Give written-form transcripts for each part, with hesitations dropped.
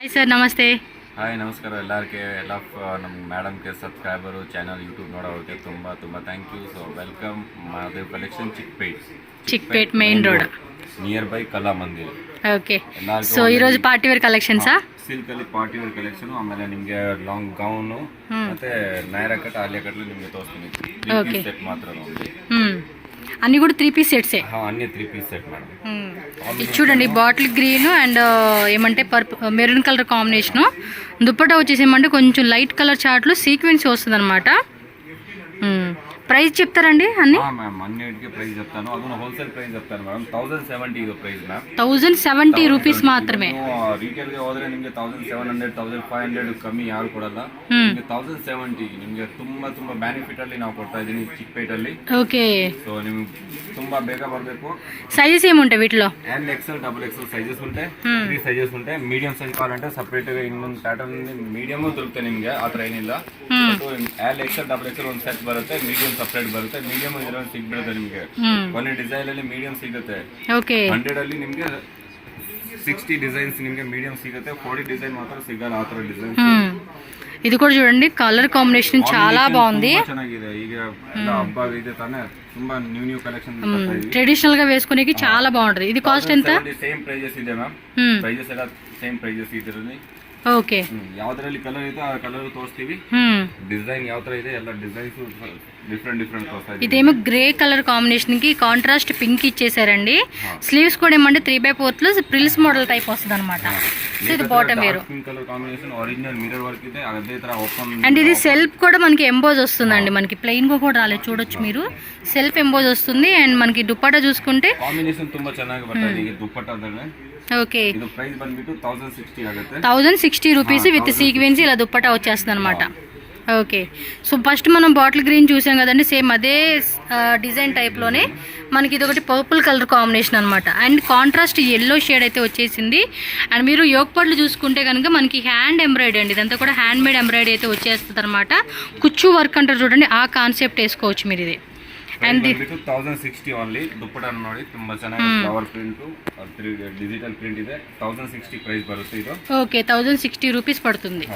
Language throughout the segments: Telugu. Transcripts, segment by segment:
हाय सर नमस्ते। हाय नमस्कार ಎಲ್ಲರಿಗೆ ಎಲ್ಲ ನಮ್ಮ ಮೇಡಮ್ ಗೆ ಸಬ್ಸ್ಕ್ರೈಬರ್ ಚಾನೆಲ್ ಯೂಟ್ಯೂಬ್ ನೋಡೋರಿಗೆ ತುಂಬಾ ತುಂಬಾ thank you. So welcome Mahadev collection Chickpet main road nearby Kala Mandir. Okay so ఈ రోజు పార్టీ వేర్ కలెక్షన్సా? సిల్క్ ಅಲ್ಲಿ ಪಾರ್ಟಿ ವೇರ್ ಕಲೆಕ್ಷನ್, ಆಮೇಲೆ ನಿಮಗೆ ಲಾಂಗ್ ಗೌನ್ ಮತ್ತೆ ನೈರಾ ಕಟ್ ಆಲಿಯಾ ಕಟ್ ನಿಮಗೆ ತೋರಿಸ್ತೀನಿ. 3 ಪೀಸ್ ಸೆಟ್ ಮಾತ್ರ ನೋಡಿ. అన్ని కూడా 3 పీస్ సెట్సే. అన్ని 3 పీస్ సెట్ మేడం. ఇది చూడండి బాటిల్ గ్రీన్ అండ్ ఏమంటే మెరూన్ కలర్ కాంబినేషన్. దుప్పటా వచ్చేసి ఏమంటే కొంచెం లైట్ కలర్ చార్ట్లో సీక్వెన్స్ వస్తుంది అనమాట. ప్రైస్ చెప్తారండి అన్ని? మ్యామ్ అన్నిటికీ ప్రైస్ చెప్తాను. ಅದನ್ನ ಹೋಲ್ಸೇಲ್ ಪ್ರೈಸ್ చెప్తాను మేడం. 1070 ಇದು ಪ್ರೈಸ್ ಮ್ಯಾಮ್. 1070 ರೂಪೀಸ್ ಮಾತ್ರమే. ರಿಟೇಲ್ ಗೆ ಹೋದ್ರೆ ನಿಮಗೆ 1700 1500 ಕಮ್ಮಿ ಯಾರು ಕೊಡಲ್ಲ. ನಿಮಗೆ 1070 ನಿಮಗೆ ತುಂಬಾ ತುಂಬಾ ಬೆನಿಫಿಟ್ ಅಲ್ಲಿ ನಾವು ಕೊಡ್ತಾ ಇದೀನಿ ಚಿಕ್ಪೇಟ್ ಅಲ್ಲಿ. ಓಕೆ. ಸೊ ನಿಮಗೆ ತುಂಬಾ ಬೇಗ ಬರಬೇಕು. సైజెస్ ఏముంటాయి వీటిలో? And XL double XL sizes ఉంటాయి. 3 సైజెస్ ఉంటాయి. మీడియం సైజ్ కావాలంటే సెపరేట్ గా ಇನ್ನೊಂದು ಪ್ಯಾಟರ್ನ್ మీడియం దొరుకుతాయి ನಿಮಗೆ. ಆ ತರ ಏನಿಲ್ಲ. ಎಲ್ ಎಕ್ಸೆಲ್ ಡಬಲ್ ಎಕ್ಸೆಲ್ ಒಂದು ಸೆಟ್ ಬರುತ್ತೆ. ಮೀಡಿಯಂ ಸಪರೇಟ್ ಬರುತ್ತೆ. ಮೀಡಿಯಂ ಇದರಲ್ಲಿ ಸಿಗ್ಬಿಡುತ್ತೆ ನಿಮಗೆ. ಒಂದು ಡಿಸೈನ್ ಅಲ್ಲಿ ಮೀಡಿಯಂ ಸಿಗುತ್ತೆ. ಓಕೆ. 100 ಅಲ್ಲಿ ನಿಮಗೆ 60 ಡಿಸೈನ್ಸ್ ನಿಮಗೆ ಮೀಡಿಯಂ ಸಿಗುತ್ತೆ. 40 ಡಿಸೈನ್ ಮಾತ್ರ ಸಿಗಲ್ಲ. ಆ ತರ ಡಿಸೈನ್. ఇది కూడా చూడండి కలర్ కాంబినేషన్ చాలా బాగుంది. ಚೆನ್ನಾಗಿದೆ. ಈಗ ಎಲ್ಲ ಹಬ್ಬ ಇದೆ ತಾನೆ, ತುಂಬಾ ನ್ಯೂ ಕಲೆಕ್ಷನ್ ಬರ್ತಾ ಇದೆ. ట్రెడిషనల్ గా వేసుకునేకి చాలా బాగుంటది. ఇది కాస్ట్ ఎంత? సేమ్ ప్రైజెస్ ಇದೆ ಮ್ಯಾಮ್. ಪ್ರೈಸಸ್ ಎಲ್ಲ ಸೇಮ್ ಪ್ರೈಸಸ್ ಇದರಲ್ಲಿ. ఓకే. ಯಾವ್ದ್ರಲ್ಲಿ ಕಲರ್ ಇದೆ ಆ ಕಲರ್ ತೋರಿಸ್ತೀವಿ. ಡಿಸೈನ್ ಯಾವ ತರ ಇದೆ ಎಲ್ಲ ಡಿಸೈನ್ಸ್ డిఫరెంట్ తోస్తా. ఇదేమో గ్రే కలర్ కాంబినేషన్ కి కాంట్రాస్ట్ పింక్ ఇచ్చేసారండి. స్లీవ్స్ కూడా ఏమంటే 3/4 లో ప్రిల్స్ మోడల్ టైప్ వస్తుంది అనమాట. ఇది బాటమ్ వేరు. Pink colour combination original mirror work ಇದೆ. అదే ತರ ఓపెన్ అండ్ ఇది సెల్ఫ్ కూడా మనకి ఎంబోజ్ వస్తుందండి. మనకి ప్లెయిన్ గా కూడా రాలేదు, చూడొచ్చు మీరు. సెల్ఫ్ ఎంబోజ్ వస్తుంది. అండ్ మనకి దుప్పటా చూసుకుంటే కాంబినేషన్ ತುಂಬಾ ಚೆನ್ನಾಗಿ ಬರ್ತದೆ. ಈಗ దుప్పటాದಲ್ಲಿ ఓకే. ಇದು ಪ್ರೈಸ್ ಬಂದ್ಬಿಟ್ಟು 1060 ಆಗುತ್ತೆ. 1060 రూపీస్ విత్ సీక్వెన్స్ ఇలా దుప్పటా వచ్చేస్తుంది అనమాట. ఓకే. సో ఫస్ట్ మనం బాటిల్ గ్రీన్ చూసాం కదండి, సేమ్ అదే డిజైన్ టైప్లోనే మనకి ఇది ఒకటి పర్పుల్ కలర్ కాంబినేషన్ అనమాట. అండ్ కాంట్రాస్ట్ ఎల్లో షేడ్ అయితే వచ్చేసింది. అండ్ మీరు యోగపట్లు చూసుకుంటే కనుక మనకి హ్యాండ్ ఎంబ్రాయిడరీ అండి, ఇదంతా కూడా హ్యాండ్ మేడ్ ఎంబ్రాయిడరీ అయితే వచ్చేస్తుంది అనమాట. కుచ్చు వర్క్ అంటారు చూడండి, ఆ కాన్సెప్ట్ వేసుకోవచ్చు మీరు ఇది. And 1060 only. దుప్పటా ನೋಡಿ ತುಂಬಾ ಚೆನ್ನಾಗಿ ಫ್ಲವರ್ ಪ್ರಿಂಟ್ డిజిటల్ ప్రింట్ ಇದೆ. 1060 ప్రైస్ బರುತ್ತೆ ఇది. ఓకే. 1060 రూపీస్ పడుతుంది.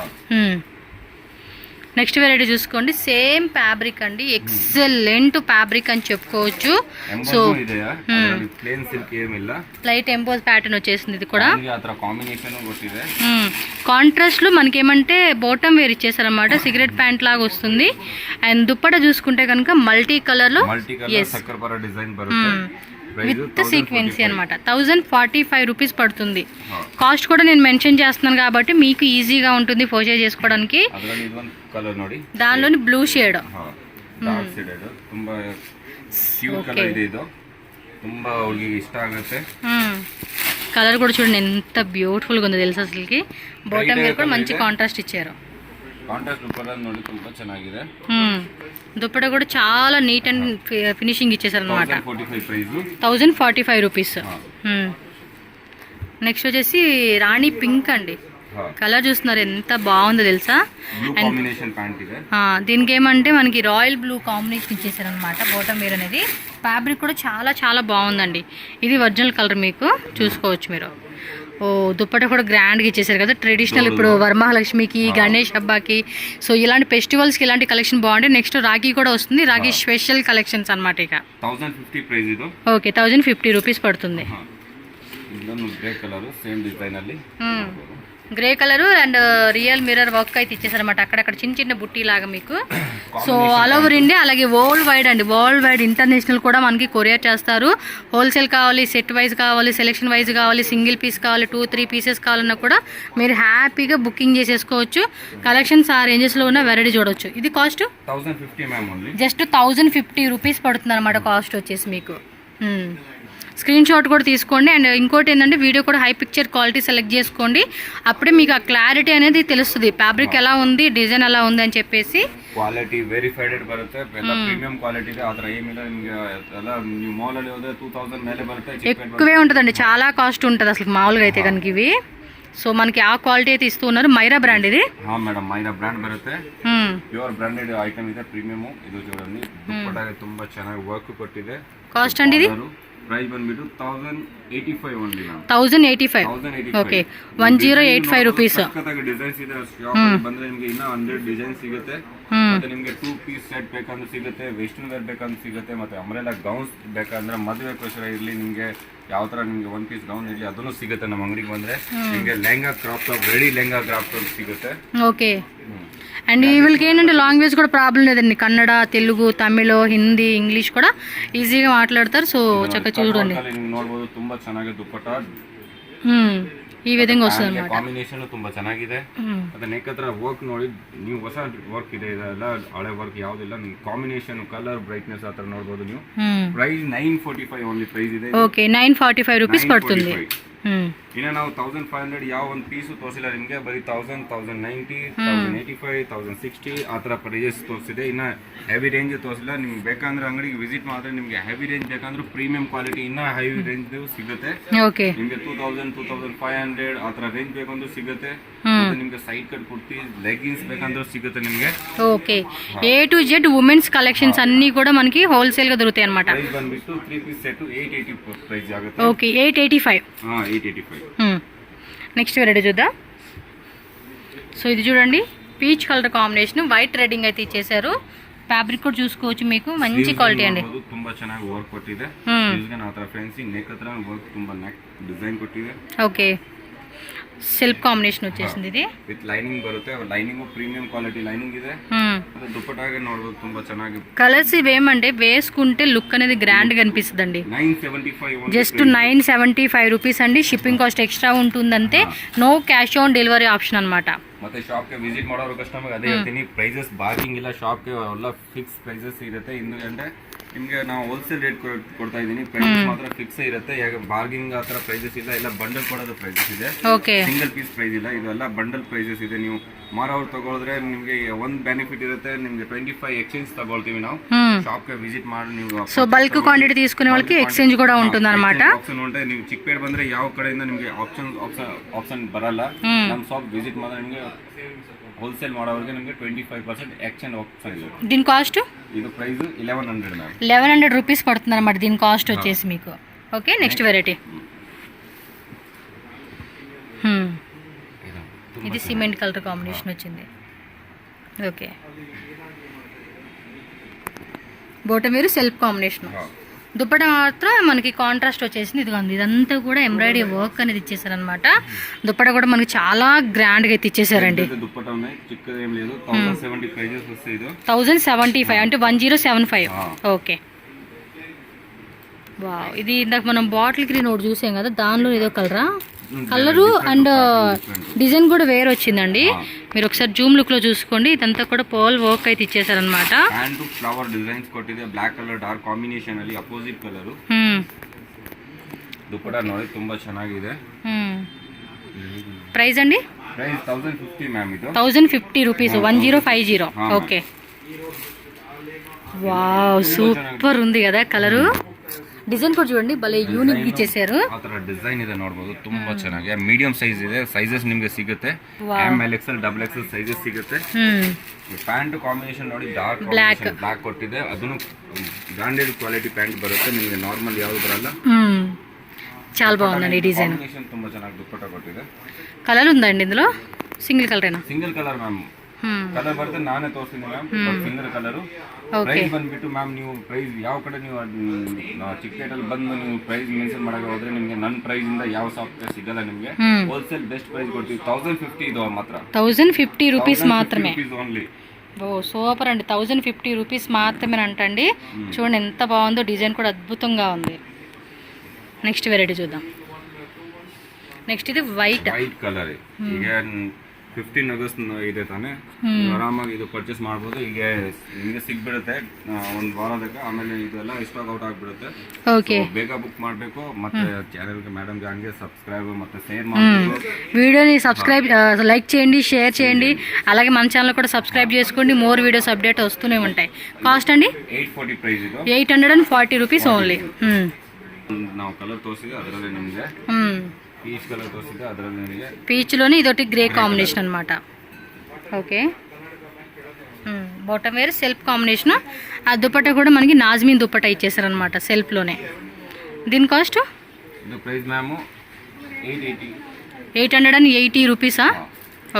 నెక్స్ట్ వెరైటీ చూసుకోండి, సేమ్ ఫ్యాబ్రిక్ అండి, ఎక్సలెంట్ ఫ్యాబ్రిక్ అని చెప్పుకోవచ్చు. సో ప్లేన్ సిల్క్ ఏమిಲ್ಲ, లైట్ ఎంబోజ్ ప్యాటర్న్ వచ్చేసింది. ఇది కూడా కాంబినేషన్ కొట్టిదే. కాంట్రాస్ట్ లో మనకి ఏమంటే బాటమ్ వేర్ ఇచ్చేసారనమాట, సిగరెట్ ప్యాంట్ లాగా వస్తుంది. అండ్ దుప్పటా చూసుకుంటే కనుక మల్టీ కలర్ లో సక్కర్పర డిజైన్ బರುತ್ತೆ విత్ సీక్వెన్సీ అనమాట. 1045 రూపీస్ పడుతుంది. కాస్ట్ కూడా నేను మెన్షన్ చేస్తున్నాను కాబట్టి మీకు ఈజీగా ఉంటుంది పర్చేజ్ చేసుకోవడానికి. దానిలోని బ్లూ షేడ్ కలర్ కూడా చూడండి ఎంత బ్యూటిఫుల్ గా ఉందో తెలుసు అసలుకి. బాటమ్ వేర్ కూడా మంచి కాంట్రాస్ట్ ఇచ్చారు. దుప్పటా కూడా చాలా నీట్ అండ్ ఫినిషింగ్ ఇచ్చేసారు అనమాట. 1045 రూపీస్. నెక్స్ట్ వచ్చేసి రాణి పింక్ అండి, కలర్ చూస్తున్నారు ఎంత బాగుందో తెలుసా. దీనికి ఏమంటే మనకి రాయల్ బ్లూ కాంబినేషన్ ఇచ్చేసారు అనమాట. బాటమ్ వేర్ అనేది ఫ్యాబ్రిక్ కూడా చాలా చాలా బాగుందండి. ఇది ఒరిజినల్ కలర్ మీకు చూసుకోవచ్చు మీరు. ఓ దుప్పటా కూడా గ్రాండ్గా ఇచ్చేసారు కదా, ట్రెడిషనల్. ఇప్పుడు వరమహాలక్ష్మికి, గణేష్ హబ్బాకి, సో ఇలాంటి ఫెస్టివల్స్కి ఇలాంటి కలెక్షన్ బాగుంటాయి. నెక్స్ట్ రాఖీ కూడా వస్తుంది. రాఖీ స్పెషల్ కలెక్షన్స్ అనమాట. ఇక 1050 ప్రైస్ ఇది. ఓకే. 1050 రూపీస్ పడుతుంది. Grey colour and real mirror work అయితే ఇచ్చేసారనమాట. అక్కడక్కడ చిన్న చిన్న బుట్టి లాగా మీకు. సో ఆల్ ఓవర్ ఇండియా, అలాగే వరల్డ్ వైడ్ అండి, వరల్డ్ వైడ్ ఇంటర్నేషనల్ కూడా మనకి కొరియర్ చేస్తారు. హోల్సేల్ కావాలి, సెట్ వైజ్ కావాలి, సెలెక్షన్ వైజ్ కావాలి, సింగిల్ పీస్ కావాలి, 2-3 పీసెస్ కావాలన్నా కూడా మీరు హ్యాపీగా బుకింగ్ చేసేసుకోవచ్చు. కలెక్షన్స్ ఆ రేంజెస్లో ఉన్న వెరైటీ చూడవచ్చు. ఇది కాస్ట్ జస్ట్ 1050 రూపీస్ పడుతుంది అనమాట. కాస్ట్ వచ్చేసి మీకు స్క్రీన్ షాట్ కూడా తీసుకోండి. అండ్ ఇంకోటి ఏంటంటే వీడియో కూడా హై పిక్చర్ క్వాలిటీ సెలెక్ట్ చేసుకోండి. అప్పుడే మీకు ఆ క్లారిటీ అనేది తెలుస్తుంది, ఫ్యాబ్రిక్ ఎలా ఉంది, డిజైన్ ఎలా ఉంది అని చెప్పేసి. ಕ್ವಾಲಿಟಿ ವೆರಿಫೈಡ್ ಬರುತ್ತೆ, ಎಲ್ಲ ಪ್ರೀಮಿಯಂ ಕ್ವಾಲಿಟಿ ಇದೆ. ಆ ಥರ ಏನಿಲ್ಲ ನಿಮಗೆ. ಎಲ್ಲ ನೀವು ಮಾಲಲ್ಲಿ ಹೋದ್ರೆ 2000 ಮೇಲೆ ಬರುತ್ತೆ. ఎక్కువే ఉంటుందండి, చాలా కాస్ట్ ఉంటుంది అసలు మామూలుగా అయితే కనుక ఇవి. సో మనకి ఆ క్వాలిటీ అయితే ఇస్తూ ఉన్నారు. మైరా బ్రాండ్ ఇది. మేడం మైరా బ్రాండ్ బರುತ್ತೆ. ప్యూర్ బ్రాండెడ్ ఐటమ్ ಇದೆ, ప్రీమియం. ಇದು చూడండి దుప్పటా ತುಂಬಾ ಚೆನ್ನಾಗಿ ವರ್ಕ್ ಕೊಟ್ಟಿದೆ. కాస్ట్ అండి ఇది ಪ್ರೈಸ್ ಬಂದ್ಬಿಟ್ಟು 1085 only ma'am. 1085. Okay, 1085 rupees. Designs ಇದೆ ಶಾಪ್ ಬಂದ್ರೆ ನಿಮ್ಗೆ ಇನ್ನ 100 ಡಿಸೈನ್ ಸಿಗುತ್ತೆ. ಮತ್ತೆ ನಿಮ್ಗೆ 2 ಪೀಸ್ ಸೆಟ್ ಬೇಕಂದ್ರೆ ಸಿಗುತ್ತೆ, ವೆಸ್ಟರ್ನ್ ವೇರ್ ಬೇಕಂದ್ರೆ ಸಿಗುತ್ತೆ, ಮತ್ತೆ ಅಂಬ್ರೆಲಾ ಗೌನ್ಸ್ ಬೇಕಂದ್ರೆ ಮದುವೆ ಕೋಸ್ಕರ ಇರ್ಲಿ, ನಿಮ್ಗೆ ಯಾವ ತರ ನಿಮ್ಗೆ 1 ಪೀಸ್ ಗೌನ್ ಇರ್ಲಿ ಅದನ್ನು ಸಿಗುತ್ತೆ ನಮ್ಮ ಅಂಗಡಿಗೆ ಬಂದ್ರೆ. ನಿಮ್ಗೆ lehenga crop top, ready lehenga crop top ಸಿಗುತ್ತೆ. ఓకే, అండ్ వీళ్ళకి ఏంటంటే లాంగ్వేజ్ కూడా ప్రాబ్లం లేదండి. కన్నడ, తెలుగు, తమిళ, హిందీ, ఇంగ్లీష్ కూడా ఈజీగా మాట్లాడతారు. సో చక్కగా చూడండి, ನೋಡಬಹುದು ತುಂಬಾ ಚೆನ್ನಾಗಿದೆ ದುಪ್ಪಟ್ಟ. ಈ ವಿಧಂగా వస్తుంది అన్నమాట. ಕಾಂಬಿನೇಷನ್ ತುಂಬಾ ಚೆನ್ನಾಗಿದೆ. ಮತ್ತೆ ನೆಕ್ ಹತ್ರ ವರ್ಕ್ ನೋಡಿ ನೀವು, ಹೊಸ ವರ್ಕ್ ಇದೆ, ಇದೆಲ್ಲ ಹಳೆ ವರ್ಕ್ ಯಾವುದಿಲ್ಲ. ನೀವು ಕಾಂಬಿನೇಷನ್, ಕಲರ್, ಬ್ರೈಟ್ನೆಸ್ ಆ ತರ ನೋಡಬಹುದು ನೀವು. ಪ್ರೈಸ್ 945 ಓನ್ಲಿ ಪ್ರೈಸ್ ಇದೆ. ఓకే, 945 రూపీస్ పడుతుంది. ಇನ್ನ ನಾವು 1500 ಯಾವ ಒಂದು ಪೀಸು ತೋರಿಸಿಲ್ಲ ನಿಮಗೆ, ಬರೀ 1000, 1090, 1085, 1060 ಆ ಥರ ಪ್ರೈಸಸ್ ತೋರಿಸಿದೆ. ಇನ್ನ ಹೆವಿ ರೇಂಜ್ ತೋರಿಸಿಲ್ಲ. ನಿಮ್ಗೆ ಬೇಕಂದ್ರೆ ಅಂಗಡಿಗೆ ವಿಸಿಟ್ ಮಾಡಿದ್ರೆ ನಿಮ್ಗೆ ಹೆವಿ ರೇಂಜ್ ಬೇಕಂದ್ರೆ ಪ್ರೀಮಿಯಂ ಕ್ವಾಲಿಟಿ ಇನ್ನ ಹೆವಿ ರೇಂಜ್ ಸಿಗುತ್ತೆ. ಓಕೆ, ನಿಮ್ಗೆ 2000, 2500 ಆ ಥರ ರೇಂಜ್ ಬೇಕಂದ್ರೂ ಸಿಗುತ್ತೆ. ಮತ್ತೆ ನಿಮ್ಗೆ ಸೈಡ್ ಕಟ್ ಕುರ್ತಿ, ಲೆಗಿನ್ಸ್ ಬೇಕಂದ್ರೂ ಸಿಗುತ್ತೆ ನಿಮ್ಗೆ. Okay, A to Z women's collections అన్ని కూడా మనకి హోల్సేల్ గా దొరుకుతాయి అన్నమాట. ಪ್ರೈಸ್ ಬಂದ್ಬಿಟ್ಟು 3 ಪೀಸ್ ಸೆಟ್ 880 ಪ್ರೈಸ್ ಆಗುತ್ತೆ. ఓకే, 885. 885. నెక్స్ట్ వెరైటీ చూద్దాం. సో ఇది చూడండి, పీచ్ కలర్ కాంబినేషన్, వైట్ రెడ్డింగ్ అయితే ఇచ్చేసారు. ఫ్యాబ్రిక్ కూడా చూసుకోవచ్చు, మీకు మంచి క్వాలిటీ అండి. ತುಂಬಾ ಚೆನ್ನಾಗಿ ವರ್ಕ್ ಕೊಟ್ಟಿದೆ. ಯೂಸ್ಗೆ ಆ ತರ ಫ್ಯಾನ್ಸಿ ನೆಕ್ ಹತ್ರ ವರ್ಕ್ ತುಂಬಾ ನೆಕ್ ಡಿಸೈನ್ ಕೊಟ್ಟಿದೆ. ఓకే, సెల్ఫ్ కాంబినేషన్ వచ్చేసింది ఇది. ವಿತ್ ಲೈನಿಂಗ್ ಬರುತ್ತೆ. ಲೈನಿಂಗ್ ಪ್ರೀಮಿయం ಕ್ವಾಲಿಟಿ ಲೈನಿಂಗ್ ಇದೆ. ಮತ್ತೆ ದುಪ್ಪಟ್ಟಾಗೆ ನೋಡಬಹುದು ತುಂಬಾ ಚೆನ್ನಾಗಿ. కలర్స్ ఇవేమంటే వేసుకుంటే లుక్ అనేది గ్రాండ్ గా అనిపిస్తుందండి. 975 జస్ట్ 975 రూపీస్ అండి. షిప్పింగ్ కాస్ట్ ఎక్స్ట్రా ఉంటుందంతే. No cash on delivery option అన్నమాట. ಮತ್ತೆ ಶಾಪ್ಗೆ ವಿಸಿಟ್ ಮಾಡೋರು ಕಸ್ಟಮರ್ ಅದೇ ಹೇಳ್ತೀನಿ, ಪ್ರೈಸಸ್ ಬಾರ್ಗಿಂಗ್ ಇಲ್ಲ, ಶಾಪ್ಗೆ ಎಲ್ಲ ಫಿಕ್ಸ್ ಪ್ರೈಸಸ್ ಇರುತ್ತೆ. ఎందుకంటే ನಿಮಗೆ ನಾವು ಹೋಲ್ಸೇಲ್ ರೇಟ್ ಕೊಡ್ತಾ ಇದ್ದೀನಿ, ಪ್ರೈಸ್ ಮಾತ್ರ ಫಿಕ್ಸ್ ಇರುತ್ತೆ. ಯಾಕೆ ಬಾರ್ಗಿಂಗ್ ಆ ಥರ ಪ್ರೈಸಸ್ ಇಲ್ಲ, ಎಲ್ಲ ಬಂಡಲ್ ಕೊಡೋದು ಪ್ರೈಸಸ್ ಇದೆ. ಓಕೆ, ಸಿಂಗಲ್ ಪೀಸ್ ಪ್ರೈಸ್ ಇಲ್ಲ, ಇದೆಲ್ಲ ಬಂಡಲ್ ಪ್ರೈಸಸ್ ಇದೆ. ನೀವು ಮಾರೋರು ತಗೊಳಿದ್ರೆ ನಿಮಗೆ ಒಂದು ಬೆನಿಫಿಟ್ ಇರುತ್ತೆ, ನಿಮಗೆ 25 ಎಕ್ಸ್ಚೇಂಜ್ ತಗೊಳ್ತೀವಿ ನಾವು. ಶಾಪ್ಗೆ ವಿಸಿಟ್ ಮಾಡಿ ನೀವು, సో బల్క్ క్వాంటిటీ తీసుకునే వాళ్ళకి ఎక్స్చేంజ్ కూడా ఉంటుంది అన్నమాట. ಆಪ್ಷನ್ ఉంటే ನೀವು ಚಿಕ್ಕಪೇಟೆ ಬಂದ್ರೆ ಯಾವ ಕಡೆಯಿಂದ ನಿಮಗೆ ಆಪ್ಷನ್ ಬರಲ್ಲ. ನಮ್ಮ ಶಾಪ್ ವಿಸಿಟ್ ಮಾಡಿದ್ರೆ ನಿಮಗೆ ಹೋಲ್ಸೇಲ್ ಮಾಡೋರಿಗೆ ನಿಮಗೆ 25% ಎಕ್ಸ್ಚೇಂಜ್ ಆಪ್ಷನ್ ಇದೆ. దీని కాస్ట్ ಇದು ಪ್ರೈಸ್ 1100 మ్యామ్. 1100 రూపీస్ పడుతుంది అన్నమాట దీని కాస్ట్ వచ్చేసి మీకు. Okay, next variety. ఇది సిమెంట్ కలర్ కాంబినేషన్ వచ్చింది. ఓకే, బోటం వేరు సెల్ఫ్ కాంబినేషన్. దుప్పట మాత్రం మనకి కాంట్రాస్ట్ వచ్చేసింది. ఇదిగోండి, ఇదంతా కూడా ఎంబ్రాయిడరీ వర్క్ అనేది ఇచ్చేసారనమాట. దుప్పట కూడా మనకి చాలా గ్రాండ్ గా అయితే ఇచ్చేసారండి. 1075 అంటే 1075. Okay, wow. ఇది ఇందాక మనం బాటిల్ గ్రీన్ ఒకటి చూసాం కదా, దానిలో ఏదో కలరు అండ్ డిజైన్ కూడా వేరే వచ్చిందండి. మీరు ఒకసారి జూమ్ లుక్ లో చూసుకోండి. ఇదంతా కూడా పోల్ వర్క్ అయితే ఇచ్చేసారనమాట. ಫ್ಲವರ್ ಡಿಸೈನ್ಸ್ ಕೊಟ್ಟಿದೆ. ಬ್ಲಾಕ್ ಕಲರ್ ಡಾರ್ಕ್ ಕಾಂಬಿನೇಷನ್ ಅಲ್ಲಿ ಅಪೋಸಿಟ್ ಕಲರ್. ದುಪ್ಪಟ ನೋಡಿ ತುಂಬಾ ಚೆನ್ನಾಗಿದೆ. ప్రైస్ అండి? Price 1050 ma'am. ಇದು 1050 రూపీస్. 1050. ఓకే, వావ్, సూపర్ ఉంది కదా కలరు. డిజైన్ కూడా చూడండి, భలే యూనిక్ ఇచ్చేసారు. ಆ ತರ ಡಿಸೈನ್ ಇದೆ ನೋಡಬಹುದು, ತುಂಬಾ ಚೆನ್ನಾಗಿದೆ. ಮೀಡಿಯಂ ಸೈಜ್ ಇದೆ, ಸೈಜಸ್ ನಿಮಗೆ ಸಿಗುತ್ತೆ. M L XL double XL sizes ಸಿಗುತ್ತೆ. ಪ್ಯಾಂಟ್ ಕಾಂಬಿನೇಷನ್ ನೋಡಿ, ಡಾರ್ಕ್ ಬ್ಲಾಕ್ ಕೊಟ್ಟಿದೆ. ಅದನ್ನು ಬ್ರಾಂಡೆಡ್ ಕ್ವಾಲಿಟಿ ಪ್ಯಾಂಟ್ ಬರುತ್ತೆ ನಿಮಗೆ, ನಾರ್ಮಲ್ ಯಾವುದು ಬರಲ್ಲ. చాలా బాగుందండి డిజైన్. ಕಾಂಬಿನೇಷನ್ ತುಂಬಾ ಚೆನ್ನಾಗಿ ದುಪ್ಪಟ್ಟ ಕೊಟ್ಟಿದೆ. కలర్ ఉందండి ఇందులో? సింగిల్ కలరేనా? Single colour ma'am. ಕಲರ್ ಬರುತ್ತೆ, ನಾನೇ ತೋರಿಸ್ತೀನಿ ಮ್ಯಾಮ್. Single colour. ಪ್ರೈಸ್ ಬಂದ್ಬಿಟ್ಟು ಮ್ಯಾಮ್, ನೀವು ಪ್ರೈಸ್ ಯಾವ ಕಡೆ ನೀವು ಚಿಕ್ಕಪೇಟೆಲ್ಲಿ ಬಂದು ನೀವು ಪ್ರೈಸ್ ಮೆನ್ಷನ್ ಮಾಡಕ್ಕೆ ಹೋದ್ರೆ ನಿಮಗೆ ನನ್ನ ಪ್ರೈಸ್ ಇಂದ ಯಾವ ಸಾಫ್ಟ್ವೇರ್ ಸಿಗಲ್ಲ ನಿಮಗೆ. ಹೋಲ್ಸೇಲ್ ಬೆಸ್ಟ್ ಪ್ರೈಸ್ ಕೊಡ್ತೀವಿ. 1050 ಇದು ಮಾತ್ರ. 1050 రూపీస్ మాత్రమే. ఓన్లీ. ఓ సూపర్ అండి. 1050 రూపీస్ మాత్రమే అంటండి. చూడండి ఎంత బాగుందో, డిజైన్ కూడా అద్భుతంగా ఉంది. నెక్స్ట్ వెరైటీ చూద్దాం. నెక్స్ట్ ఇది వైట్ ಕಲರ್. ಈಗ 15 ಆಗಸ್ಟ್ ಇದೆ ತಾನೆ, ಆರಾಮಾಗಿ ಇದು ಪರ್ಚೇಸ್ ಮಾಡ್ಬೋದು. ಈಗ ನಿಮಗೆ ಸಿಗ್ಬಿಡುತ್ತೆ ಒಂದು ವಾರದಾಗ. ಆಮೇಲೆ ಇದೆಲ್ಲ ಸ್ಟಾಕ್ ಔಟ್ ಆಗ್ಬಿಡುತ್ತೆ. ಓಕೆ, ಬೇಗ ಬುಕ್ ಮಾಡಬೇಕು. ಮತ್ತೆ ಚಾನೆಲ್ಗೆ ಮೇಡಮ್ಗೆ ಹಂಗೆ ಸಬ್ಸ್ಕ್ರೈಬ್ ಮತ್ತೆ ಶೇರ್ ಮಾಡಬೇಕು. వీడియోని సబ్స్క్రైబ్, లైక్ చేయండి, షేర్ చేయండి. అలాగే మన ఛానల్ కూడా సబ్స్క్రైబ్ చేసుకోండి. మోర్ వీడియోస్ అప్డేట్ వస్తూనే ఉంటాయి. కాస్ట్ అండి 840 ಪ್ರೈಸ್. ಇದು 840 రూపీస్ ఓన్లీ. ನಾವು ಕಲರ್ ತೋರಿಸಿದೆ ಅದರಲ್ಲಿ ನಿಮಗೆ పీచ్ కలర్ తోసిದೆ ಅದರಲ್ಲಿ ನಿಮಗೆ పీచ్ లోనే ఇదొకటి గ్రే కాంబినేషన్ అన్నమాట. Okay, bottom wear self combination. ఆ దుపట్టా కూడా మనకి నాజ్మీన్ దుపట్టా ఇచ్చేసారనమాట సెల్ఫ్లోనే. దీని కాస్ట్ ఇది ప్రైస్ మ్యామ్ 880. 880 రూపీసా?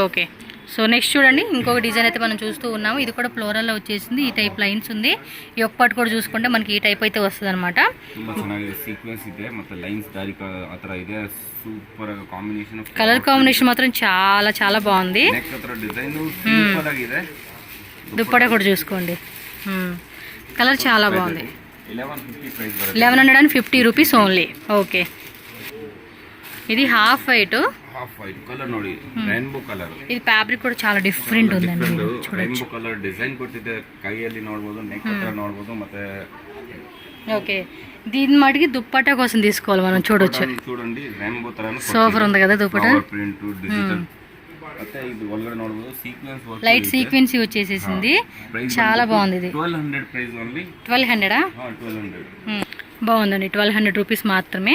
ఓకే. సో నెక్స్ట్ చూడండి, ఇంకొక డిజైన్ అయితే మనం చూస్తూ ఉన్నాము. ఇది కూడా ఫ్లోరల్లో వచ్చేసింది. ఈ టైప్ లైన్స్ ఉంది. ఈ ఒక్కటి కూడా చూసుకుంటే మనకి ఈ టైప్ అయితే వస్తుంది అనమాట. ತುಂಬಾ ಚೆನ್ನಾಗಿದೆ, ಸೀಕ್ವೆನ್ಸ್ ಇದೆ ಮತ್ತೆ ಲೈನ್ಸ್ ದಾರಿ ಆ ತರ ಇದೆ. ಸೂಪರ್ ಕಾಂಬಿನೇಷನ್, కలర్ కాంబినేషన్ మాత్రం చాలా చాలా బాగుంది. నెక్ ఆ ತರ డిజైన్ సింపుల్ ఆಗಿದೆ. దుప్పటా కూడా చూసుకోండి, కలర్ చాలా బాగుంది. 1150 ప్రైస్ బರುತ್ತೆ. 1150 rupees only. ఓకే. ఇది హాఫ్ వైట్ కలర్ ನೋಡಿ, ರೇನ್ಬೋ ಕಲರ್. ఇది ఫ్యాబ్రిక్ కూడా చాలా డిఫరెంట్ ఉందండి, చూడొచ్చు. ರೇನ್ಬೋ ಕಲರ್ ಡಿಸೈನ್ ಕೊಟ್ಟಿದೆ, ಕೈಯಲ್ಲಿ ನೋಡಬಹುದು, ನೆಕ್ ಹತ್ರ ನೋಡಬಹುದು. ಮತ್ತೆ ఓకే, దీని మటుకి దుప్పట్టా కోసం తీసుకోవాలి మనం, చూడొచ్చు. చూడండి రేన్బో తరాను సూపర్ ఉంది కదా దుప్పట్టా. ప్రింట్ డిజిటల్, ಮತ್ತೆ ಇದು ಒಳಗಡೆ ನೋಡಬಹುದು సీక్వెన్స్ వర్క్, లైట్ సీక్వెన్స్ వచ్చేసేసింది. చాలా బాగుంది. ఇది 1200 ప్రైస్ ఓన్లీ. 1200? 1200 బాగుందండి. 1200 రూపీస్ మాత్రమే.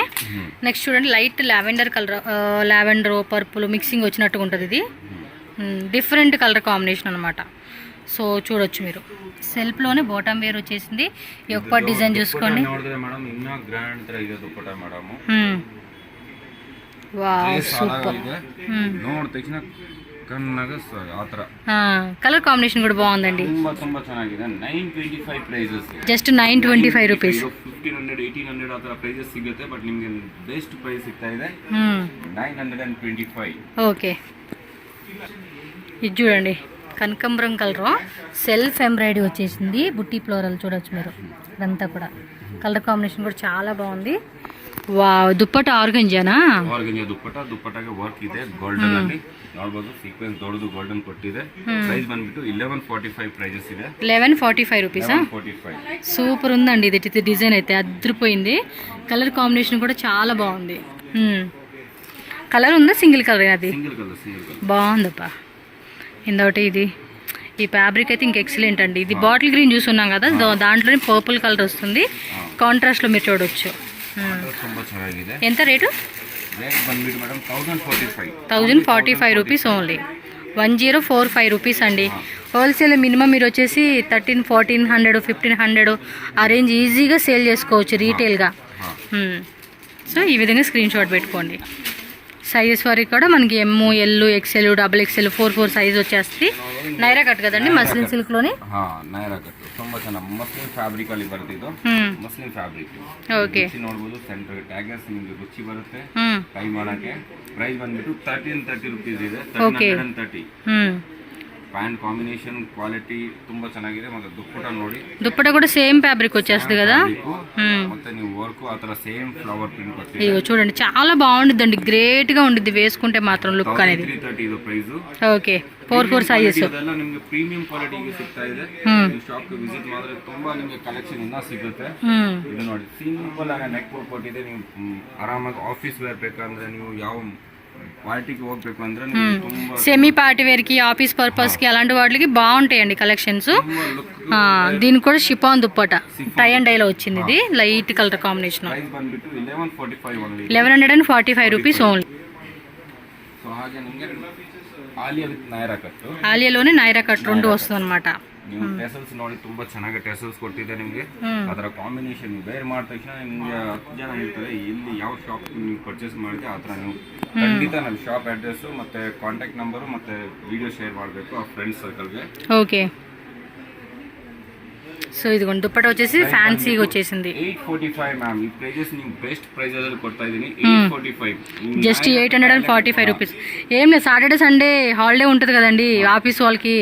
నెక్స్ట్ చూడండి, light lavender colour, lavender purple mixing వచ్చినట్టుగా ఉంటుంది. ఇది డిఫరెంట్ కలర్ కాంబినేషన్ అనమాట. సో చూడొచ్చు మీరు, సెల్ఫ్లోనే బాటమ్ వేర్ వచ్చేసింది. ఈ ఒక్క డిజైన్ చూసుకోండి. Wow, super. కలర్ కాంబినేషన్ కూడా బాగుందండి. Just 925 rupees. 1500-1800 ಆ ತರ ಪ್ರೈಸಸ್ ಸಿಗುತ್ತೆ, ಬಟ್ ನಿಮಗೆ ಬೆಸ್ಟ್ ಪ್ರೈಸ್ ಸಿಗ್ತಾ ಇದೆ 925. ఓకే. ఇది చూడండి, కనకంబరం కలర్, సెల్ఫ్ ఎంబ్రాయిడరీ వచ్చేసింది. బుట్టి ఫ్లోరల్ చూడొచ్చు మీరు. ఇదంతా కూడా కలర్ కాంబినేషన్ కూడా చాలా బాగుంది. ವಾವ್, ದುಪ್ಪಟ್ಟ ಆರ್ಗಂಜಾನಾ? ಆರ್ಗಂಜಾ ದುಪ್ಪಟ್ಟಾಗೆ ವರ್ಕ್ ಇದೆ. ಗೋಲ್ಡನ್ ಅಲ್ಲಿ ನೋಡಬಹುದು, ಸೀಕ್ವೆನ್ಸ್ ದೊಡ್ಡದು ಗೋಲ್ಡನ್ ಕೊಟ್ಟಿದೆ. ಪ್ರೈಸ್ ಬಂದ್ಬಿಟ್ಟು 1145 ಪ್ರೈಸಸ್ ಇದೆ. 1145 రూపీసా? 45. సూపర్ ఉందండి. ఇది డిజైన్ అయితే అద్రిపోయింది. కలర్ కాంబినేషన్ కూడా చాలా బాగుంది. కలర్ ఉందా? Single colour? అది సింగిల్ కలర్ బాగుందప్పా. ఇందొకటి ఇది, ఈ ఫ్యాబ్రిక్ అయితే ఇంక ఎక్సలెంట్ అండి. ఇది బాటిల్ గ్రీన్ చూస్తున్నాం కదా, దాంట్లోనే పర్పుల్ కలర్ వస్తుంది. కాంట్రాస్ట్ లో మీరు చూడొచ్చు. ఎంత రేటు? 1045 rupees only. 1045 రూపీస్ అండి. హోల్సేల్ మినిమం మీరు వచ్చేసి 1300-1400 1500 ఆ రేంజ్ ఈజీగా సేల్ చేసుకోవచ్చు రీటైల్గా. సో ఈ విధంగా స్క్రీన్ షాట్ పెట్టుకోండి. సైజెస్ వరకు కూడా మనకి ఎమ్, ఎల్, ఎక్స్ఎల్, XXL 4 సైజ్ వచ్చేస్తుంది. నైరా కట్ కదండి, మస్లిన్ సిల్క్ లోనే. ನೈರಾ ಕಟ್ ತುಂಬಾ ಚೆನ್ನಾಗಿ ಮಸ್ಲಿನ್ ಫ್ಯಾಬ್ರಿಕ್ ಅಲ್ಲಿ ಬರುತ್ತೆ. ಇದು ಮಸ್ಲಿನ್ ಫ್ಯಾಬ್ರಿಕ್. ಓಕೆ, ನೋಡಬಹುದು ಸೆಂಟರ್ ಟ್ಯಾಗರ್ಸ್ ನಿಮಗೆ ರುಚಿ ಬರುತ್ತೆ ಟ್ರೈ ಮಾಡಕ್ಕೆ. ಪ್ರೈಸ್ ಬಂದ್ಬಿಟ್ಟು 1330 ರೂಪೀಸ್ ಇದೆ. 1330. ప్యాంట్ కాంబినేషన్ క్వాలిటీ ತುಂಬಾ ಚೆನ್ನಾಗಿದೆ. ಮತ್ತೆ దుప్పట ನೋಡಿ, దుప్పట కూడా సేమ్ ఫ్యాబ్రిక్ వచ్చేస్తుంది కదా. ಮತ್ತೆ ನೀವು వర్క్ ఆ ತರ సేమ్ ఫ్లవర్ ప్రింట్ కొట్టి. ఇగో చూడండి, చాలా బాగుంటుందండి. గ్రేట్ గా ఉంటుంది వేసుకుంటే మాత్రం లుక్ అనేది. 330 ಇದು ಪ್ರೈಸ್. Okay, 4 sizes. ಇದೆಲ್ಲ ನಿಮಗೆ ಪ್ರೀಮಿಯಂ ಕ್ವಾಲಿಟಿಗೆ ಸಿಗ್ತಾ ಇದೆ. ಈ ಶಾಪ್ ಗೆ ವಿಸಿಟ್ ಮಾಡಿದ್ರೆ ತುಂಬಾ ನಿಮಗೆ ಕಲೆಕ್ಷನ್ ಇನ್ನೂ ಸಿಗುತ್ತೆ. ಇದು ನೋಡಿ, ಸಿಂಪಲ್ ಆಗಿ ನೆಕ್ ಕೊಟ್ಟಿದೆ. ನೀವು ಆರಾಮಾಗಿ ಆಫೀಸ್ ವೇರ್ ಬೇಕಂದ್ರೆ, ನೀವು ಯಾವ పార్టీకి ಹೋಗ್ಬೇಕು ಅಂದ್ರೆ సెమీ పార్టీ వేర్ కి, ఆఫీస్ పర్పస్ కి, అలాంటి వాటికి బాగుంటాయండి కలెక్షన్స్. దీనికి కూడా షిఫాన్ దుప్పట టై అండ్ డైలో వచ్చింది. ఇది light colour combination. 1145 rupees only. ఆలియాలోనే నైరా కట్ రెండు వస్తుంది అనమాట. ನೀವು ಟೆಸಲ್ಸ್ ನೋಡಿ, ತುಂಬಾ ಚೆನ್ನಾಗಿ ಟೆಸಲ್ಸ್ ಕೊಟ್ಟಿದೆ ನಿಮಗೆ. ಅದರ ಕಾಂಬಿನೇಷನ್ ವೇರ್ ಮಾಡಿದ ತಕ್ಷಣ ನಿಮಗೆ 10 ಜನ ಹೇಳ್ತಾರೆ ಎಲ್ಲಿ ಯಾವ ಶಾಪ್ ನೀವು ಪರ್ಚೇಸ್ ಮಾಡಿದ್ರೆ ಆ ಥರ. ನೀವು ಖಂಡಿತ ನಮ್ಮ ಶಾಪ್ ಅಡ್ರೆಸ್ ಮತ್ತೆ ಕಾಂಟ್ಯಾಕ್ಟ್ ನಂಬರು ಮತ್ತೆ ವಿಡಿಯೋ ಶೇರ್ ಮಾಡಬೇಕು ಆ ಫ್ರೆಂಡ್ಸ್ ಸರ್ಕಲ್ಗೆ. ఓకే. సో ఇదిగోండి, దుప్పట వచ్చేసి ఫ్యాన్సీగా వచ్చేసింది. 845 మ్యామ్. ఈ ప్రైజెస్ నేను బెస్ట్ ప్రైజెస్ ಅಲ್ಲಿ ಕೊಡ್ತಾ ಇದೀನಿ. 845, జస్ట్ 845 రూపీస్. ఏం లేదు, సాటర్డే సండే హాలిడే ఉంటుంది కదండి ఆఫీస్ వాళ్ళకి.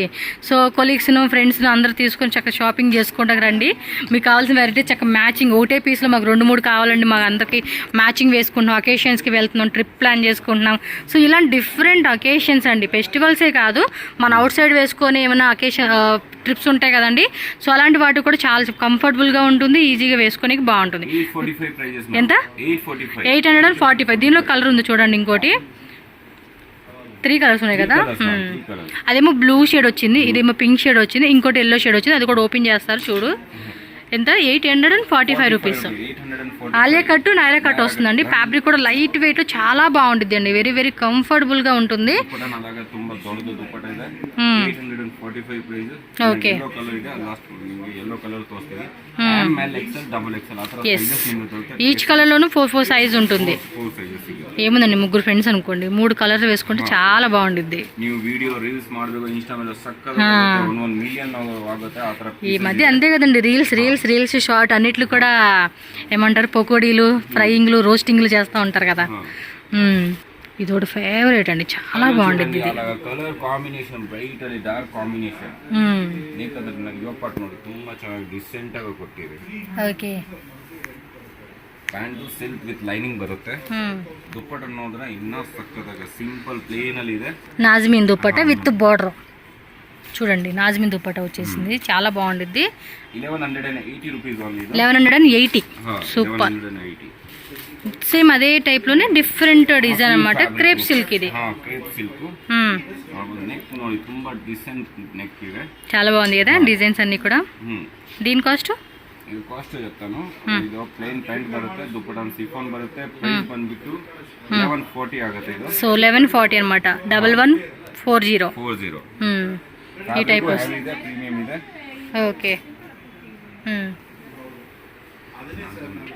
సో కొలీగ్స్ను, ఫ్రెండ్స్ను అందరూ తీసుకొని చక్కగా షాపింగ్ చేసుకుంటారు రండి. మీకు కావాల్సిన వెరైటీ చక్కగా మ్యాచింగ్ ఒకటే పీస్లో మాకు 2-3 కావాలండి. మాకు అందరికీ మ్యాచింగ్ వేసుకుంటున్నాం, అకేషన్స్కి వెళ్తున్నాం, ట్రిప్ ప్లాన్ చేసుకుంటున్నాం. సో ఇలాంటి డిఫరెంట్ అకేషన్స్ అండి, ఫెస్టివల్సే కాదు, మన అవుట్ సైడ్ వేసుకొని ఏమైనా అకేషన్ ట్రిప్స్ ఉంటాయి కదండి. సో అలాంటి వాటి కూడా చాలా కంఫర్టబుల్గా ఉంటుంది, ఈజీగా వేసుకోనికి బాగుంటుంది. ఎంత? 845. దీనిలో కలర్ ఉంది చూడండి, ఇంకోటి 3 కలర్స్ ఉన్నాయి కదా. అదేమో బ్లూ షేడ్ వచ్చింది, ఇదేమో పింక్ షేడ్ వచ్చింది, ఇంకోటి ఎల్లో షేడ్ వచ్చింది. అది కూడా ఓపెన్ చేస్తారు చూడు. ఎంత? 845 రూపీస్. ఆలియా కట్టు, నైరా కట్ వస్తుందండి. ఫ్యాబ్రిక్ కూడా లైట్ వెయిట్ చాలా బాగుంటుంది అండి. వెరీ వెరీ కంఫర్టబుల్గా ఉంటుంది. ತುಂಬಾ ದೊಡ್ಡದು ದುಪ್ಪಟ್ಟ ಇದೆ. 845 ಪ್ರೈಸ್. ಓಕೆ. ಯೆಲ್ಲೋ ಕಲರ್ ಇದೆ, ಲಾಸ್ಟ್ ನಿಮಗೆ ಯೆಲ್ಲೋ ಕಲರ್ ತೋರಿಸ್ತೀನಿ. M L XL double XL ಆ ತರ ಸೈಜಸ್ ನಿಮಗೆ ದೊರೆಯುತ್ತೆ. ఈచ్ కలర్ లోను 4 సైజ్ ఉంటుంది. 4 సైజెస్ ಇದೆ. ఏముందండి, ముగ్గురు ఫ్రెండ్స్ అనుకోండి, 3 కలర్స్ వేసుకుంటే చాలా బాగుండిద్ది. ನೀವು ವಿಡಿಯೋ ರೀಲ್ಸ್ ಮಾಡಬೇಕು, ಇನ್ಸ್ಟಾ ಮೇಲೆ ಸಕ್ಕದ 1 ಮಿಲಿಯನ್ ಆಗುತ್ತೆ ಆ ತರ. ఈ మధ్య అంతే కదండి, రీల్స్ షార్ట్ అన్నిట్లు కూడా ఏమంటారు, పకోడీలు, ఫ్రైయింగ్లు, రోస్టింగ్లు చేస్తూ ఉంటారు కదా. ఇది ఒకటి ఫేవరెట్ అండి, చాలా బాగుంటుంది ఇది. ಕಲರ್ ಕಾಂಬಿನೇಷನ್ ಬ್ರೈಟ್ ಅಲ್ಲಿ ಡಾರ್ಕ್ ಕಾಂಬಿನೇಷನ್. ನೀಕಂದ್ರೆ ನನಗೆ ಯೋಪಾಟ್ ನೋಡಿ ತುಂಬಾ ಚೆನ್ನಾಗಿ ಡಿಸೆಂಟ್ ಆಗಿ ಕೊಟ್ಟಿದೆ. Okay. Pant silk with lining ಬರುತ್ತೆ. ದುಪ್ಪಟ್ಟ ನೋಡಿದ್ರೆ ಇನ್ನೂ ಸಕ್ಕತ್ತಾಗಿ ಸಿಂಪಲ್ ಪ್ಲೇನ್ ಅಲ್ಲಿ ಇದೆ. నాజ్మీన్ దుప్పట విత్ బార్డర్ చూడండి, నాజ్మీన్ దుప్పట వచ్చేసింది, చాలా బాగుంటుంది. 1180 రూపీస్ ఓన్లీ. 1180. సూపర్. సేమ్ అదే టైప్ లోనే డిఫరెంట్ డిజైన్ అన్నమాట. క్రేప్ సిల్క్ ఇది. Crepe silk. నెక్ ನೋಡಿ ತುಂಬಾ ಡಿಸೆಂಟ್ నెక్ ಇದೆ. చాలా బాగుంది కదా డిజైన్స్ అన్ని కూడా. దీని కాస్ట్? ಇದು ಕಾಸ್ಟ್ చెప్తాను. ಇದು ಪ್ಲೇನ್ ಪ್ಯಾಂಟ್ ಬರುತ್ತೆ, ದುಪ್ಪಟ್ಟ ಸಿಫಾನ್ ಬರುತ್ತೆ. ಪ್ರೈಸ್ ಬಂದ್ಬಿಟ್ಟು 1140 ಆಗುತ್ತೆ ಇದು. సో 1140 అన్నమాట. 1140. 40. ఈ టైప్ ಇದೆ, ಪ್ರೀಮಿಯಂ ಇದೆ. ఓకే.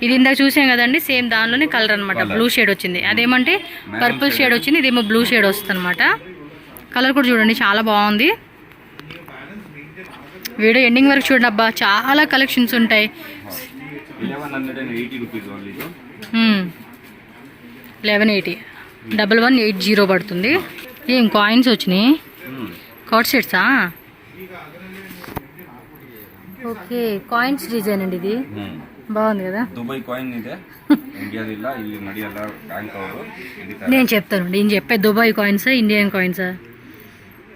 ఇది ఇందాక చూసాం కదండి, సేమ్ దానిలోనే కలర్ అనమాట. బ్లూ షేడ్ వచ్చింది, అదేమంటే పర్పుల్ షేడ్ వచ్చింది, ఇదేమో బ్లూ షేడ్ వస్తుంది అనమాట. కలర్ కూడా చూడండి చాలా బాగుంది. వీడియో ఎండింగ్ వరకు చూడండి అబ్బా, చాలా కలెక్షన్స్ ఉంటాయి. 1180 రూపీస్ ఓన్లీ. 1180. 1180 పడుతుంది. ఏం కాయిన్స్ వచ్చినాయి, కార్డ్ సెట్సా? ఓకే, కాయిన్స్ డిజైన్ అండి ఇది, బాగుంది కదా. దుబాయ్ కాయిన్ ಇದೆ, ఇండియాదిಲ್ಲ, ಇಲ್ಲಿ ನಡೆಯಲ್ಲ ಬ್ಯಾಂಕ್ ಅವರು. నేను చెప్తాను, నేను చెప్పే దుబాయ్ కాయిన్సా ఇండియన్ కాయిన్సా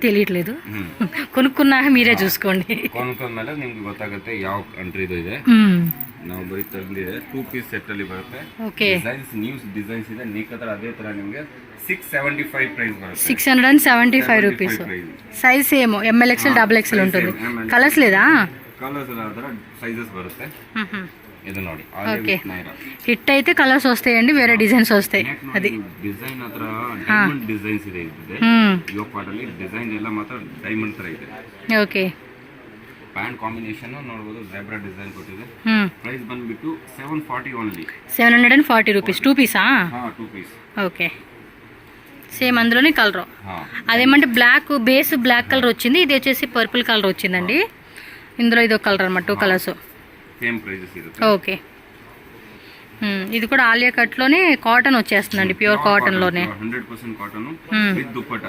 తెలియట్లేదు. కొనుక్కున్నాక మీరే చూసుకోండి. కొనుక్ಕೊಂಡ್ಮೇಲೆ ನಿಮ್ಗೆ ಗೊತ್ತಾಗುತ್ತೆ ಯಾವ ಕಂಟ್ರಿದು ಇದೆ. ನಾವು ಬರೀ ತಂದಿದೆ 2 ಪೀಸ್ ಸೆಟ್ ಅಲ್ಲಿ ಬರುತ್ತೆ. ಓಕೆ. ಡಿಸೈನ್ಸ್ ನ್ಯೂ ಡಿಸೈನ್ಸ್ ಇದೆ. ನೀಕತ್ರ ಅದೇ ತರ ನಿಮಗೆ 675 ಪ್ರೈಸ್ ಬರುತ್ತೆ. 675 rupees. Size same M L XL double XL ఉంటుంది. కలర్స్ లేదా? కలర్స్ ಅದರ సైజెస్ బರುತ್ತೆ. ఇది ನೋಡಿ. ఓకే, హిట్ అయితే కలర్స్ వస్తాయండి, వేరే డిజైన్స్ వస్తాయి. అది ಡಿಸೈನ್ ಹತ್ರ ಡೈಮಂಡ್ ಡಿಸೈನ್ಸ್ ಇದೆ. ಯೋ ಪಾಟಲ್ಲಿ ಡಿಸೈನ್ ಎಲ್ಲ ಮಾತ್ರ ಡೈಮಂಡ್ ತರ ಇದೆ. ಓಕೆ. ಪ್ಯಾಂಟ್ ಕಾಂಬಿನೇಷನ್ ನೋಡಬಹುದು, ಜೆಬ್ರಾ ಡಿಸೈನ್ ಕೊಟ್ಟಿದೆ. ಪ್ರೈಸ್ ಬಂದ್ಬಿಟ್ಟು 740 ಓನ್ಲಿ. 740 రూపీస్. 2 పీసా? 2 పీస్. ఓకే. సేమ్ అందులోనే కలర్. అదేమంటే బ్లాక్ బేస్, బ్లాక్ కలర్ వచ్చింది, ఇది వచ్చేసి పర్పుల్ కలర్ వచ్చిందండి. ఇందులో ఇది ఒక కలర్ అన్నమాట, 2 కలర్స్. సేమ్ ప్రైజెస్ ఇರುತ್ತೆ. ఓకే. ఇది కూడా ఆలియా కట్ లోనే కాటన్ వచ్చేస్తుందండి, ప్యూర్ కాటన్ లోనే. 100% కాటన్ విత్ దుప్పట.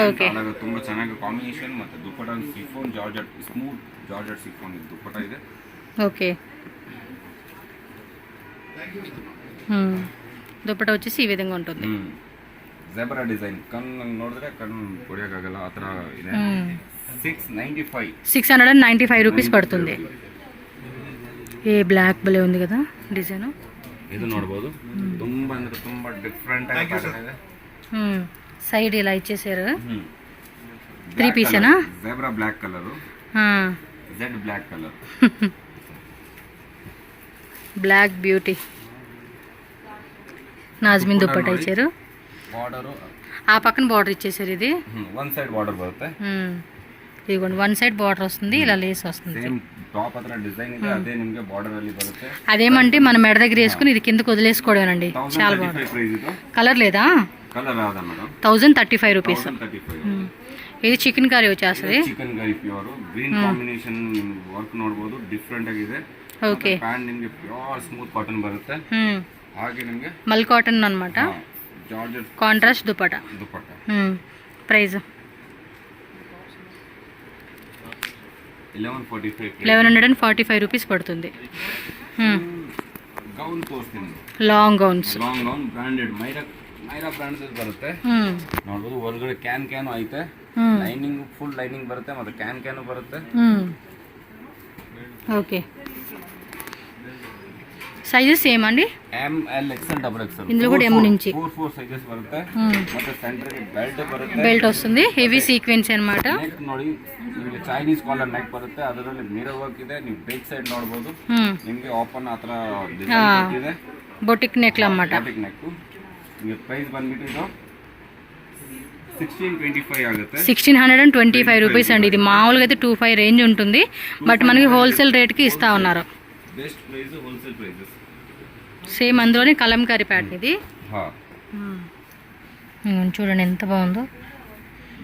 ఓకే. అలాగా ತುಂಬಾ ಚೆನ್ನಾಗಿ ಕಾಂಬಿನೇಷನ್. ಮತ್ತೆ dupatta chiffon georgette, smooth georgette chiffon dupatta ಇದೆ. ఓకే. దుప్పట వచ్చేసి ఈ విధంగా ఉంటుంది. ಜೆಬ್ರಾ ಡಿಸೈನ್ ಕಣ್ಣು ನೋಡಿದ್ರೆ ಕಣ್ಣು ಕೊಡಿಯಕ್ಕಾಗಲ್ಲ ಆ ಥರ ಇದೆ. 695 రూపీస్ పడుతుంది. ఏ బ్లాక్ భలే ఉంది కదా డిజైన్. ಇದು ನೋಡಬಹುದು, ತುಂಬಾ ಅಂದ್ರೆ ತುಂಬಾ ಡಿಫರೆಂಟ್ ಆಗಿ ಇದೆ. సైడ్ ఇలా ఇచ్చేసారు. 3 పీసేనా? Zebra black colour, jet black colour. Black beauty. Nazmin dupatta ఇచ్చారు. బార్డర్ ఆ పక్కన బార్డర్ ఇచ్చేసారు. ఇది వన్ సైడ్ బార్డర్ బರುತ್ತೆ. ఇదిగోండి, 1 సైడ్ బార్డర్ వస్తుంది, ఇలా లేస్ వస్తుంది. సేమ్ టాప్ అతర డిజైన్ ಇದೆ, అదే నిಮಗೆ బార్డర్ ಅಲ್ಲಿ ಬರುತ್ತೆ. అదేమంటే మనం మెడ దగ్గర వేసుకుని ఇది కిందకి వదిలేసుకోవడమేనండి, చాలా బాగుంది. కలర్ లేదా? కలర్ రాదా మేడం? 1035 రూపీస్. 1035. ఇది చికెన్ కర్రీ వచ్చేస్తుంది. Chicken curry pure green combination work ನೋಡಬಹುದು, ಡಿಫರೆಂಟ್ ಆಗಿದೆ. ಓಕೆ. ಪ್ಯಾಂಟ್ ನಿಮಗೆ ಪ್ಯೂರ್ ಸ್ಮೂತ್ ಕಾಟನ್ ಬರುತ್ತೆ. ಹಾಗೆ ನಿಮಗೆ మల్ కాటన్ అన్నమాట. Georgette contrast dupatta. Price 1145 rupees పడుతుంది. ಗೌನ್ ತೋರಿಸ್ತೀನಿ. Long gowns. Long gown branded Myra brand ಬರುತ್ತೆ. ನೋಡಬಹುದು, ಹೊರಗಡೆ ಕ್ಯಾನ್ ಐತೆ. ಲೈನಿಂಗ್ ಫುಲ್ ಲೈನಿಂಗ್ ಬರುತ್ತೆ, ಮತ್ತೆ ಕ್ಯಾನ್ ಬರುತ್ತೆ. ఓకే. సైజెస్ సేమ్ అండి. M L XL double XL. ఇందులో కూడా ఎం నుంచి 4 సైజెస్ బರುತ್ತೆ. ಮತ್ತೆ ಸೆಂಟರ್ ಗೆ ಬೆಲ್ಟ್ ಬರುತ್ತೆ. ಬೆಲ್ಟ್ వస్తుంది, ಹೆವಿ ಸೀಕ್ವೆನ್ಸ್ ಅన్నమాట. ನೆಕ್ ನೋಡಿ, ನಿಮಗೆ ಚೈನೀಸ್ ಕಾಲರ್ ನೆಕ್ ಬರುತ್ತೆ, ಅದರಲ್ಲಿ ಮಿರರ್ ವರ್ಕ್ ಇದೆ. ನೀವು ಬ್ಯಾಕ್ ಸೈಡ್ ನೋಡಬಹುದು, ನಿಮಗೆ ಓಪನ್ ಆತರ ಡಿಸೈನ್ ಇದೆ. ಬೊಟಿಕ್ ನೆಕ್ ಅన్నమాట. Boutique neck. ನಿಮಗೆ ಪ್ರೈಸ್ ಬಂದ್ಬಿಟ್ಟು ಇದು 1625 ಆಗುತ್ತೆ. 1625 రూపీస్ అండి. ఇది మామూలుగా అయితే 25 రేంజ్ ఉంటుంది, బట్ మనకి హోల్సేల్ రేట్కి ఇస్తా ఉన్నారు. Best price wholesale prices. Same అందులోనే కలంకారీ ప్యాటర్న్ ఇది. ಹಾ చూడండి ఎంత బాగుందో.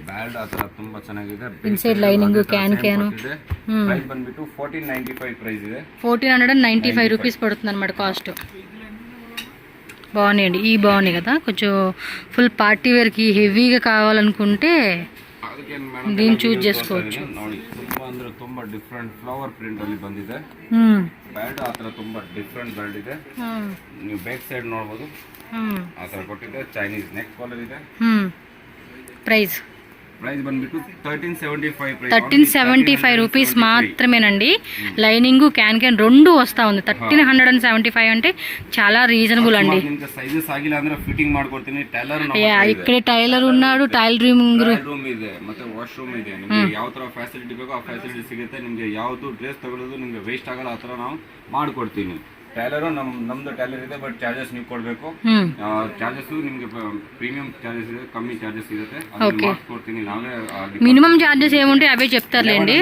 ಬ್ಯಾಲ್ಡ್ ಆ ಥರ ತುಂಬ ಚೆನ್ನಾಗಿದೆ. ಇನ್ಸೈಡ್ ಲೈನಿಂಗ್ ಕ್ಯಾನ್ ಪ್ರೈಸ್ ಬಂದ್ಬಿಟ್ಟು 1495 ಪ್ರೈಸ್ ಇದೆ. 1495 రూపీస్ పడుతుంది అనమాట కాస్ట్. బాగున్నాయండి, ఈ బాగున్నాయి కదా. కొంచెం ఫుల్ పార్టీ వేర్కి హెవీగా కావాలనుకుంటే దీన్ని చూస్ చేసుకోవచ్చు. ನೋಡಿ ತುಂಬಾ ಅಂದ್ರೆ ತುಂಬಾ ಡಿಫ್ರೆಂಟ್ ಫ್ಲವರ್ ಪ್ರಿಂಟ್ ಅಲ್ಲಿ ಬಂದಿದೆ. ಬ್ಯಾಲ್ಡ್ ಆ ಥರ ತುಂಬಾ ಡಿಫ್ರೆಂಟ್ ಬ್ಯಾಲ್ಡ್ ಇದೆ. ನೀವು ಬ್ಯಾಕ್ ಸೈಡ್ ನೋಡ್ಬೋದು ಆ ಥರ ಕೊಟ್ಟಿದೆ. ಚೈನೀಸ್ ನೆಕ್ ಕಾಲರ್ ಇದೆ. ప్రైస్ ಬಂದ್ಬಿಟ್ಟು 1375 1375 రూపీస్ మాత్రమేనండి. లైనింగ్ క్యాన్ రెండు వస్తా ఉంది. 1375 అంటే చాలా రీజనబుల్ అండి. సైజెస్ ಆಗಿಲ್ಲ ಅಂದ್ರೆ ಫಿಟ್ಟಿಂಗ್ ಮಾಡ್ಕೊಡ್ತೀನಿ. ಟೈಲರ್ ఇక్కడ టైలర్ ఉన్నాడు, టైలరింగ్ ರೂಮ್ ಇದೆ, ಮತ್ತೆ ವಾಶ್ರೂಮ್ ಇದೆ. ನಿಮಗೆ ಯಾವ ತರ ಫ್ಯಾಸಿಲಿಟಿ ಬೇಕೋ ಆ ಫ್ಯಾಸಿಲಿಟಿ ಸಿಗುತ್ತೆ. ನಿಮಗೆ ಯಾವುದು ಡ್ರೆಸ್ ತಗೊಳ್ಳೋದು ನಿಮಗೆ ವೇಸ್ಟ್ ಆಗಲ್ಲ, ಆ ತರ ನಾವು ಮಾಡ್ಕೊಡ್ತೀನಿ. ಟೈಲರು ನಮ್ದು ಟೈಲರ್ ಇದೆ, ಬಟ್ ಚಾರ್ಜಸ್ ನೀವು ಕೊಡಬೇಕು. ಚಾರ್ಜಸ್ ನಿಮಗೆ ಪ್ರೀಮಿಯಂ ಚಾರ್ಜಸ್ ಇದೆ, ಕಮ್ಮಿ ಚಾರ್ಜಸ್ ಇರುತ್ತೆ. ಕೊಡ್ತೀನಿ ನಾವೇ. మినిమం ఛార్జెస్ ఏముంటే అవే చెప్తారులేండి.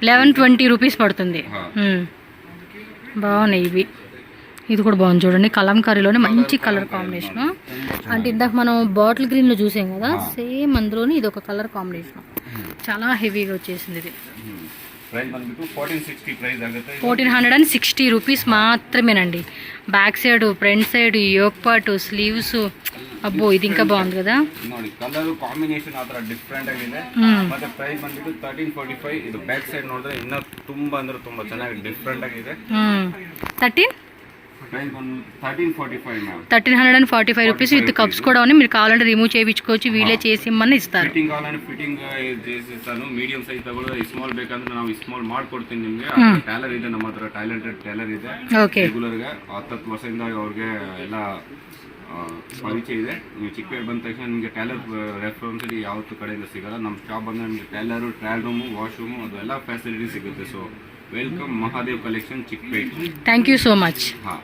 1120 రూపీస్ పడుతుంది. బాగున్నాయి ఇవి. ఇది కూడా బాగుంది చూడండి, కలంకారీలోనే మంచి కలర్ కాంబినేషన్. అంటే ఇందాక మనం బాటిల్ గ్రీన్లో చూసాం కదా, సేమ్ అందులోనే ఇది ఒక కలర్ కాంబినేషన్. చాలా హెవీగా వచ్చేసింది ఇది. ప్రైస్ ಬಂದ್ಬಿಟ್ಟು 1460 ಪ್ರೈಸ್ ಆಗುತ್ತೆ. 1460 రూపీస్ మాత్రమేనండి. Back side, front side, yoke part, sleeves, అబ్బో ఇది ఇంకా బాగుంది కదా. ನೋಡಿ ಕಲರ್ ಕಾಂಬಿನೇಷನ್ ಆ ತರ ಡಿಫ್ರೆಂಟ್ ಆಗಿದೆ. ಮತ್ತೆ ಪ್ರೈಸ್ ಬಂದ್ಬಿಟ್ಟು 1345. ಇದು ಬ್ಯಾಕ್ ಸೈಡ್ ನೋಡಿದ್ರೆ ಇನ್ನೂ ತುಂಬಾ ಅಂದ್ರೆ ತುಂಬಾ ಚೆನ್ನಾಗಿ ಡಿಫ್ರೆಂಟ್ ಆಗಿದೆ. 1345 రూపీస్ విత్ కప్స్ కూడా ఉన్నాయి. మీరు కావాలంటే రిమూవ్ చేయించుకోవచ్చు, వీళ్ళే చేసి ఇమ్మని ఇస్తారు. ఫిట్టింಗ್ కావాలంటే ఫిట్టింగ్ చేసిస్తాను. మీడియం సైజ్ తగ్గొచ్చు, స్మాల్ ಬೇಕಂದ್ರೆ ನಾವು ಸ್ಮಾಲ್ ಮಾಡ್ಕೊಡ್ತೀನಿ ನಿಮಗೆ. ಟೈಲರ್ ಇದೆ ನಮ್ಮ ಹತ್ರ, ಟ್ಯಾಲೆಂಟೆಡ್ ಟೈಲರ್ ಇದೆ. ರೆಗ್ಯುಲರ್ ಗೆ 10 ವರ್ಷದಿಂದ ಅವ್ರಿಗೆ ಎಲ್ಲ ಪರಿಚಯ ಇದೆ. ನೀವು ಚಿಕ್ಕಪೇಟೆ ಬಂದ ತಕ್ಷಣ ನಿಮಗೆ ಟೈಲರ್ ರೆಫರೆನ್ಸ್ ಯಾವತ್ತು ಕಡೆಯಿಂದ ಸಿಗಲ್ಲ. ನಮ್ಮ ಶಾಪ್ ಬಂದ್ರೆ ನಿಮಗೆ ಟೈಲರು, ಟ್ರಯಲ್ ರೂಮು, ವಾಶ್ರೂಮು ಅದೆಲ್ಲ ಫೆಸಿಲಿಟಿ ಸಿಗುತ್ತೆ. So welcome Mahadev collection Chickpete. Thank you so much. ಹಾಂ.